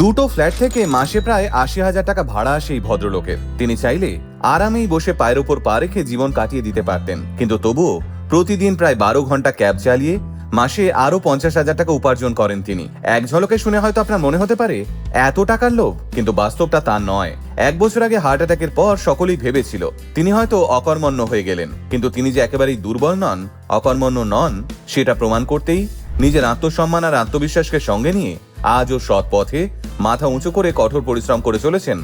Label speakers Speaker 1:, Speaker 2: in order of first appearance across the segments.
Speaker 1: দুটো ফ্ল্যাট থেকে মাসে প্রায় ৮০,০০০ টাকা ভাড়া আসে এই ভদ্রলোকের। তিনি চাইলে আরামেই বসে পায়ের ওপর পা রেখে জীবন কাটিয়ে দিতে পারতেন, কিন্তু তবুও প্রতিদিন প্রায় ১২ ঘন্টা ক্যাব চালিয়ে মাসে আরো ৫০,০০০ টাকা উপার্জন করেন তিনি। এক ঝলকে শুনে হয়তো আপনার মনে হতে পারে এত টাকার লোভ, কিন্তু বাস্তবটা তা নয়। ১ বছর আগে হার্ট অ্যাটাকের পর সকলেই ভেবেছিল তিনি হয়তো অকর্মণ্য হয়ে গেলেন, কিন্তু তিনি যে একেবারেই দুর্বল নন, অকর্মণ্য নন, সেটা প্রমাণ করতেই নিজের আত্মসম্মান আর আত্মবিশ্বাসকে সঙ্গে নিয়ে আজও সৎ পথে মাথা উঁচু করে কঠোর পরিশ্রম করে চলেছেন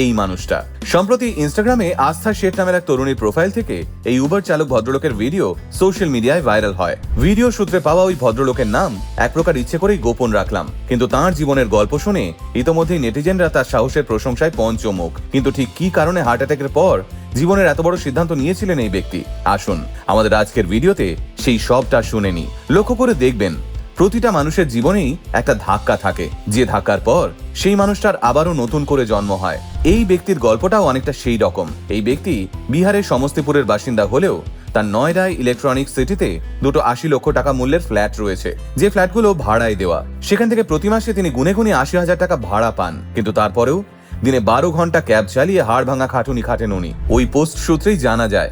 Speaker 1: এই মানুষটা। সম্প্রতি ইনস্টাগ্রামে আস্থা শেঠ নামের এক তরুণীর প্রোফাইল থেকে এই উবার চালক ভদ্রলোকের ভিডিও সোশ্যাল মিডিয়ায় ভাইরাল হয়। ভিডিও সূত্রে পাওয়া ওই ভদ্রলোকের নাম এক প্রকার ইচ্ছে করেই গোপন রাখলাম, কিন্তু তাঁর জীবনের গল্প শুনে ইতোমধ্যেই নেটিজেনরা তার সাহসের প্রশংসায় পঞ্চমুখ। কিন্তু ঠিক কি কারণে হার্ট অ্যাটাকের পর জীবনের এত বড় সিদ্ধান্ত নিয়েছিলেন এই ব্যক্তি, আসুন আমাদের আজকের ভিডিওতে সেই সবটা শুনে নিই। লক্ষ্য করে দেখবেন, প্রতিটা মানুষের জীবনেই একটা ধাক্কা থাকে, যে ধাক্কার পর সেই মানুষটার আবারও নতুন করে জন্ম হয়। এই ব্যক্তির গল্পটাও অনেকটা সেই রকম। এই ব্যক্তি বিহারের সমস্তিপুরের বাসিন্দা হলেও তার নয়ডায় ইলেকট্রনিক সিটিতে দুটো ৮০ লক্ষ টাকা মূল্যের ফ্ল্যাট রয়েছে, যে ফ্ল্যাটগুলো ভাড়ায় দেওয়া। সেখান থেকে প্রতি মাসে তিনি গুনে গুনে ৮০,০০০ টাকা ভাড়া পান, কিন্তু তারপরেও দিনে ১২ ঘন্টা ক্যাব চালিয়ে হাড় ভাঙা খাটুনি খাটেন উনি। ওই পোস্ট সূত্রেই জানা যায়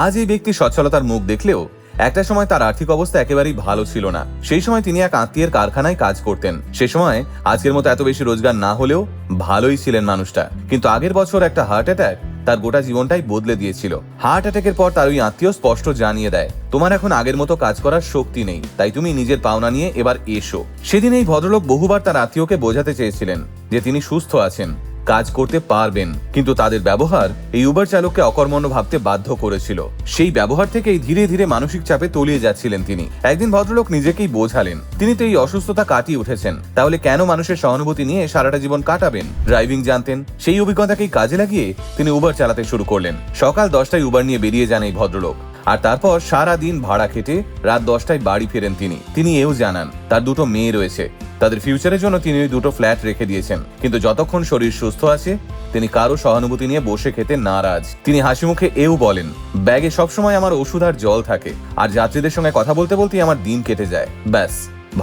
Speaker 1: আজ এই ব্যক্তি সচ্ছলতার মুখ দেখলেও একটা সময় তার আর্থিক অবস্থা একেবারেই ভালো ছিল না। সেই সময় তিনি এক আত্মীয়ের কারখানায় কাজ করতেন। সে সময় আজকের মতো এত বেশি রোজগার না হলেও ভালোই ছিলেন মানুষটা, কিন্তু আগের বছর একটা হার্ট অ্যাটাক তার গোটা জীবনটাই বদলে দিয়েছিল। হার্ট অ্যাটাকের পর তার ওই আত্মীয় স্পষ্ট জানিয়ে দেয়, তোমার এখন আগের মতো কাজ করার শক্তি নেই, তাই তুমি নিজের পাওনা নিয়ে এবার এসো। সেদিন এই ভদ্রলোক বহুবার তার আত্মীয়কে বোঝাতে চেয়েছিলেন যে তিনি সুস্থ আছেন, কাজ করতে পারবেন, কিন্তু তাদের ব্যবহার এই উবার চালককে অকর্মণ্য ভাবতে বাধ্য করেছিল। সেই ব্যবহার থেকেই ধীরে ধীরে মানসিক চাপে তলিয়ে যাচ্ছিলেন তিনি। একদিন ভদ্রলোক নিজেকেই বোঝালেন তিনি তো এই অসুস্থতা কাটিয়ে উঠেছেন, তাহলে কেন মানুষের সহানুভূতি নিয়ে সারাটা জীবন কাটাবেন। ড্রাইভিং জানতেন, সেই অভিজ্ঞতাকেই কাজে লাগিয়ে তিনি উবার চালাতে শুরু করলেন। সকাল 10টায় উবার নিয়ে বেরিয়ে যান এই ভদ্রলোক, আর তারপর সারা দিন ভাড়া খেটে রাত 10টায় বাড়ি ফেরেন তিনি এও জানান তার দুটো মেয়ে রয়েছে, তাদের ফিউচারের জন্য তিনি ওই দুটো ফ্ল্যাট রেখে দিয়েছেন, কিন্তু যতক্ষণ শরীর সুস্থ আছে তিনি কারো সহানুভূতি নিয়ে বসে খেতে নারাজ। তিনি হাসি মুখে এও বলেন, ব্যাগে সবসময় আমার ওষুধ আর জল থাকে, আর যাত্রীদের সঙ্গে কথা বলতে বলতেই আমার দিন কেটে যায়, ব্যাস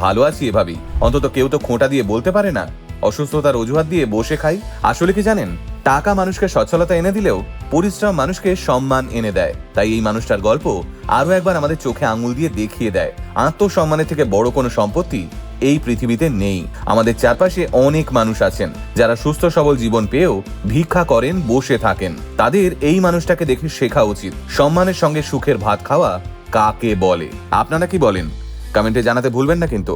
Speaker 1: ভালো আছি এভাবেই। অন্তত কেউ তো খোঁটা দিয়ে বলতে পারে না অসুস্থতার অজুহাত দিয়ে বসে খাই। আসলে কি জানেন, টাকা মানুষকে সচ্ছলতা এনে দিলেও পরিশ্রম মানুষকে সম্মান এনে দেয়। তাই এই মানুষটার গল্প আরো একবার আমাদের চোখে আঙুল দিয়ে দেখিয়ে দেয়, আত্মসম্মানের থেকে বড় কোনো সম্পত্তি এই পৃথিবীতে নেই। আমাদের চারপাশে অনেক মানুষ আছেন যারা সুস্থ সবল জীবন পেয়েও ভিক্ষা করেন, বসে থাকেন। তাদের এই মানুষটাকে দেখে শেখা উচিত সম্মানের সঙ্গে সুখের ভাত খাওয়া কাকে বলে। আপনারা কি বলেন? কমেন্টে জানাতে ভুলবেন না কিন্তু।